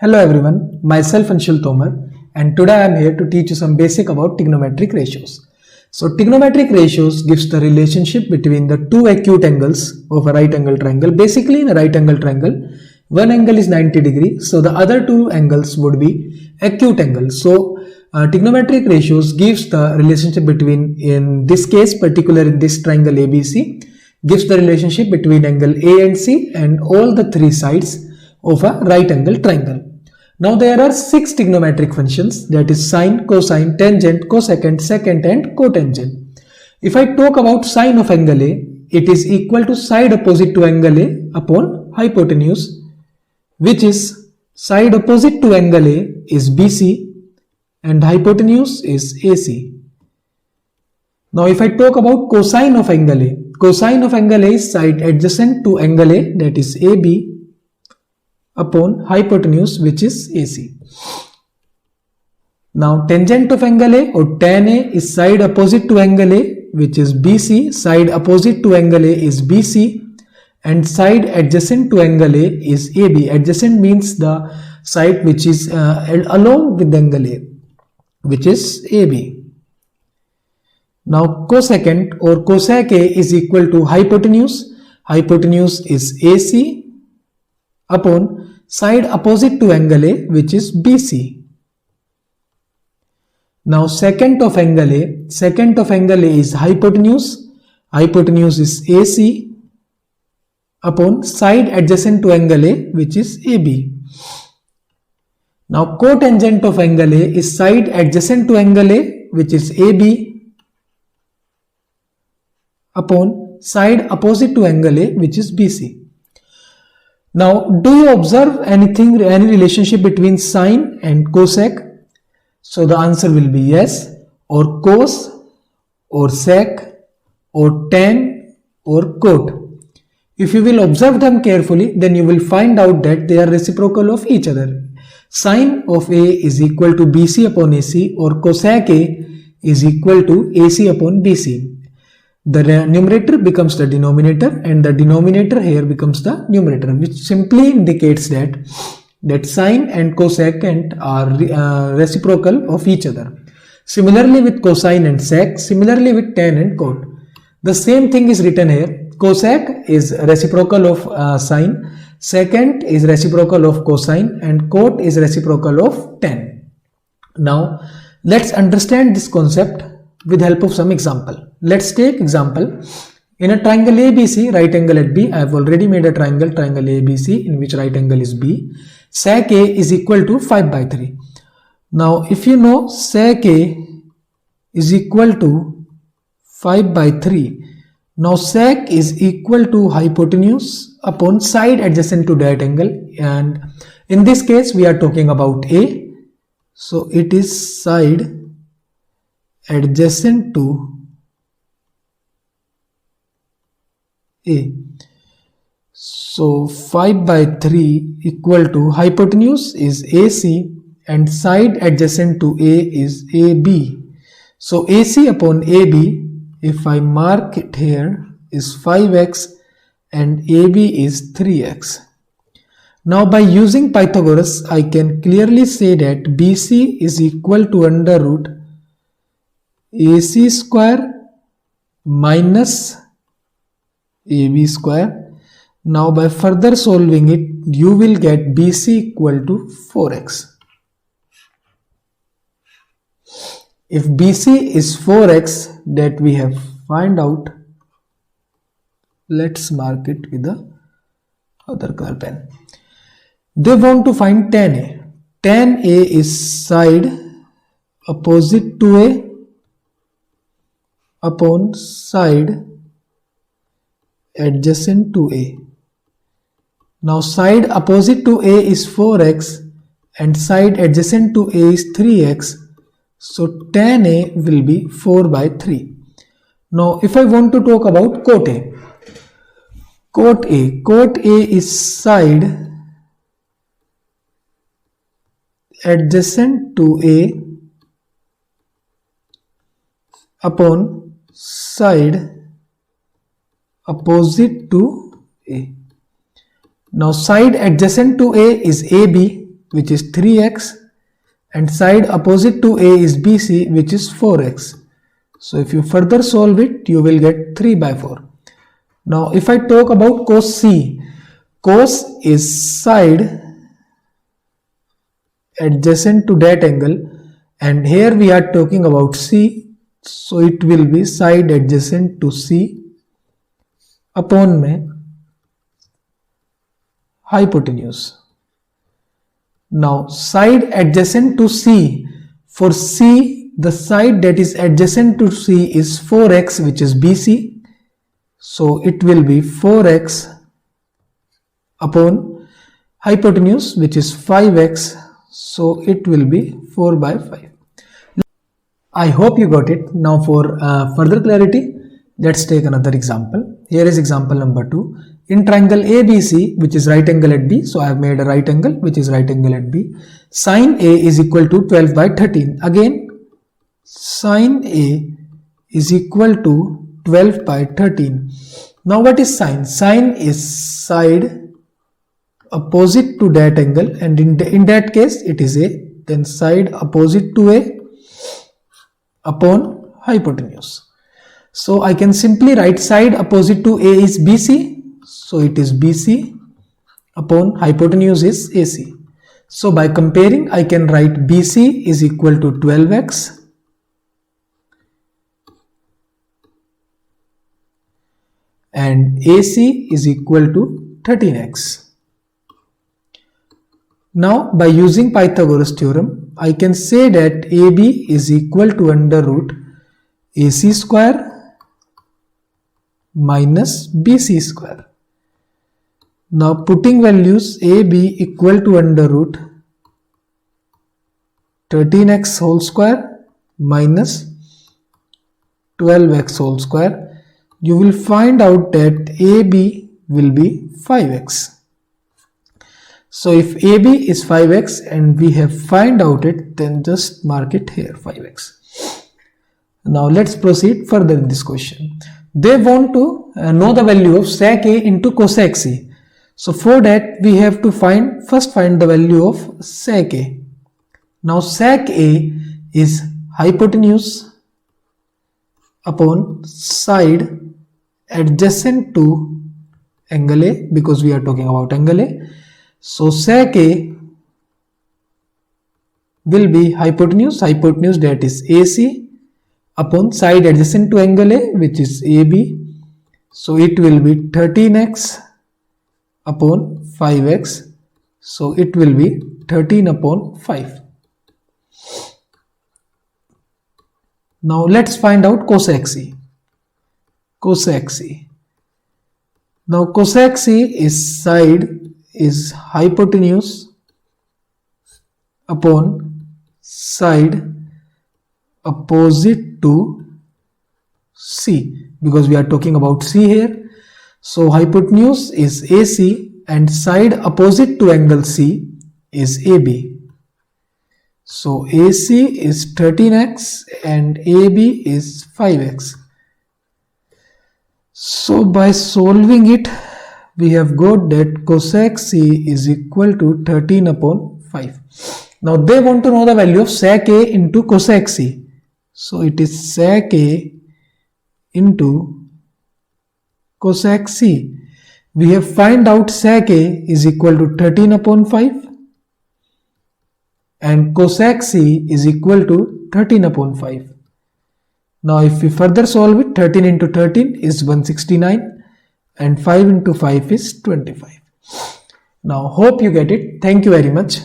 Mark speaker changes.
Speaker 1: Hello everyone, myself Anshul Tomar, and today I am here to teach you some basic about trigonometric ratios. So trigonometric ratios gives the relationship between the two acute angles of a right angle triangle. Basically in a right angle triangle, one angle is 90 degrees, so the other two angles would be acute angles. So trigonometric ratios gives the relationship between, in this case particular in this triangle ABC, gives the relationship between angle A and C and all the three sides of a right angle triangle. Now there are 6 trigonometric functions, that is sine, cosine, tangent, cosecant, secant and cotangent. If I talk about sine of angle A, it is equal to side opposite to angle A upon hypotenuse, which is side opposite to angle A is BC and hypotenuse is AC. Now if I talk about cosine of angle A, cosine of angle A is side adjacent to angle A, that is AB, upon hypotenuse, which is AC. Now tangent of angle A or tan A is side opposite to angle A, which is BC, side opposite to angle A is BC and side adjacent to angle A is AB. Adjacent means the side which is along with angle A, which is AB. Now cosecant or cosec A is equal to hypotenuse. Hypotenuse is AC upon side opposite to angle A, which is BC. Now secant of angle A, secant of angle A is hypotenuse. Hypotenuse is AC upon side adjacent to angle A, which is AB. Now cotangent of angle A is side adjacent to angle A, which is AB, upon side opposite to angle A, which is BC. Now, do you observe any relationship between sine and cosec? So the answer will be yes, or cos, or sec, or tan, or cot. If you will observe them carefully, then you will find out that they are reciprocal of each other. Sine of A is equal to BC upon AC, or cosec A is equal to AC upon BC. The numerator becomes the denominator and the denominator here becomes the numerator, which simply indicates that sine and cosecant are reciprocal of each other. Similarly with cosine and sec, similarly with tan and cot. The same thing is written here. Cosec is reciprocal of sine, secant is reciprocal of cosine and cot is reciprocal of tan. Now let's understand this concept with help of some example. Let's take example. In a triangle ABC, right angle at B, I have already made a triangle ABC in which right angle is B. Sec A is equal to 5 by 3. Now if you know sec A is equal to 5 by 3, now sec is equal to hypotenuse upon side adjacent to that angle, and in this case we are talking about A, so it is side adjacent to A. So 5 by 3 equal to hypotenuse is AC and side adjacent to A is AB. So AC upon AB, if I mark it here, is 5x and AB is 3x. Now by using Pythagoras, I can clearly say that BC is equal to under root AC square minus AB square. Now by further solving it, you will get BC equal to 4x. If BC is 4x, that we have find out, let's mark it with the other color pen. They want to find tan A. Tan A is side opposite to A upon side adjacent to A. Now side opposite to A is 4x and side adjacent to A is 3x. So tan A will be 4 by 3. Now if I want to talk about cot A. Cot A is side adjacent to A upon side opposite to A. Now side adjacent to A is AB which is 3x, and side opposite to A is BC, which is 4x. So if you further solve it, you will get 3 by 4. Now if I talk about cos C, cos is side adjacent to that angle, and here we are talking about C, so it will be side adjacent to C upon में hypotenuse. Now side adjacent to C, for C the side that is adjacent to C is 4x, which is BC, so it will be 4x upon hypotenuse, which is 5x, so it will be 4 by 5. I hope you got it. Now for further clarity, let's take another example. Here is example number 2. In triangle ABC, which is right angle at B, so I have made a right angle which is right angle at B. Sine A is equal to 12 by 13. Again, sine A is equal to 12 by 13. Now what is sine? Sine is side opposite to that angle, and in that case it is A. Then side opposite to A upon hypotenuse. So I can simply write side opposite to A is BC. So it is BC upon hypotenuse is AC. So by comparing, I can write BC is equal to 12x and AC is equal to 13x. Now by using Pythagoras theorem, I can say that AB is equal to under root AC square minus BC square. Now putting values, AB equal to under root 13x whole square minus 12x whole square, you will find out that AB will be 5x. So if AB is 5x and we have find out it, then just mark it here 5x. Now let's proceed further in this question. They want to know the value of sec A into cosec C. So for that we have to first find the value of sec A. Now sec A is hypotenuse upon side adjacent to angle A, because we are talking about angle A. So sec A will be hypotenuse that is AC upon side adjacent to angle A, which is AB. So it will be 13x upon 5x. So it will be 13 upon 5. Now let's find out cosec C. Cosec C. Now cosec C is side is hypotenuse upon side opposite to C, because we are talking about C here. So hypotenuse is AC and side opposite to angle C is AB. So AC is 13x and AB is 5x. So by solving it, we have got that cosec C is equal to 13 upon 5. Now they want to know the value of sec A into cosec C. So it is sec A into cosec C. We have find out sec A is equal to 13 upon 5 and cosec C is equal to 13 upon 5. Now if we further solve it, 13 into 13 is 169 and 5 into 5 is 25. Now hope you get it. Thank you very much.